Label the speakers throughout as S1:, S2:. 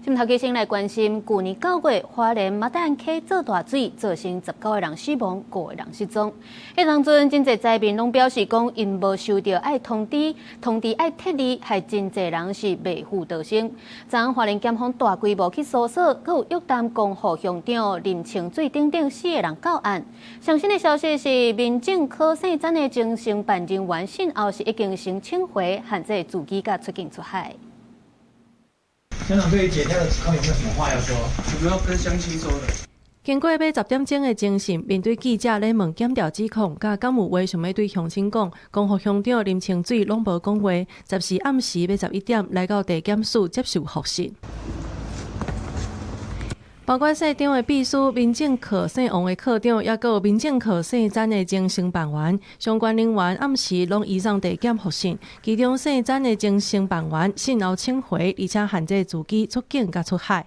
S1: 今头继续来关心，去年9月，花莲马丹溪做大水，造成19个人死亡，5个人失踪。迄当阵，真侪灾民拢表示讲，因无收到爱通知爱撤离，害真侪人是未赴逃生。昨昏花莲检方大规模去搜索，佮有约谈公署乡长林清水等等4个人到案。上新的消息是，民政科生展的精神办人员信后是已经先请回，限制自己甲出境出海。
S2: 乡长对于解跳的指控有没有什么话要说？
S3: 我们要跟乡亲说的。
S4: 经过要10点钟的侦讯，面对记者咧问检调指控，甲敢有话想要对乡亲讲，公署乡长林清水拢无讲话，10时暗时要11点来到地检署接受复讯。包括市长的秘书、民政科省王的科长，也有民政科省展的精神办员，相关人员暗时拢移上地检复讯。其中省展的精神办员信后请回，而且限制自己出境甲出海。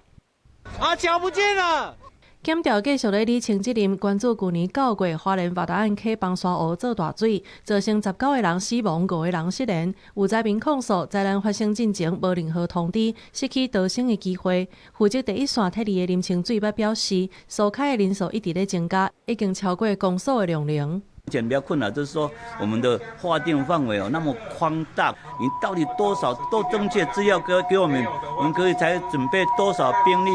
S3: 阿乔不见了。
S4: 检调继续咧理清责任，关注去年9月花莲八达岸溪崩沙湖做大水，造成19个人死亡，5个人失联。有灾民控诉灾难发生进前无任何通知，失去逃生的机会。负责第一线撤离的林清水捌表示，疏开的人数一直在增加，已经超过公所的量能。
S5: 目前比较困难，就是说我们的划定范围那么宽大，你到底多少都正确资料给我们可以才准备多少兵力。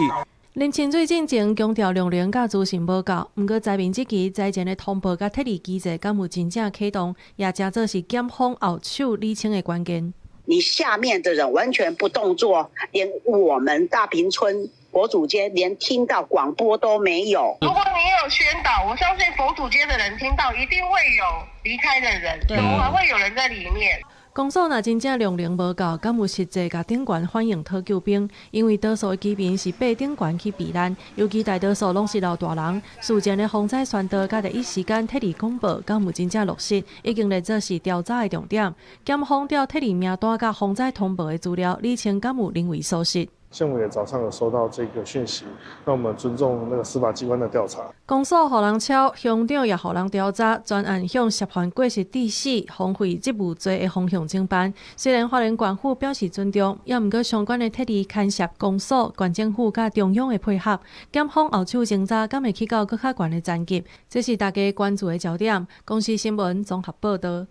S4: 林清水进前强调量能甲资讯无够，不过灾民这期灾前的通报甲撤离机制敢有真正启动，也真做是检方后手理清的关键。
S6: 你下面的人完全不动作，连我们大坪村佛祖街连听到广播都没有。
S7: 如果你有宣导，我相信佛祖街的人听到，一定会有离开的人，怎么还会有人在里面？
S4: 公所若真正量能无够，敢有实际甲顶悬反映讨救兵？因为多数的居民是爬顶悬去避难，尤其大多数拢是老大人。事前的防灾宣导甲第一时间撤离公布，敢有真正落实，已经来做是调查的重点。检方调撤离名单甲防灾通报的资料，理清敢有人为疏失。
S8: 县委早上有收到这个讯息，那我们尊重那个司法机关的调查。
S4: 公所予人抄，乡长也予人调查，专案向涉犯过失致死、荒废职务罪的方向侦办。虽然花莲县府表示尊重，也毋过相关的撤离牵涉公所、县政府甲中央的配合。检方后手侦查，敢会去到更较悬的层级，这是大家关注的焦点。公视新闻综合报道。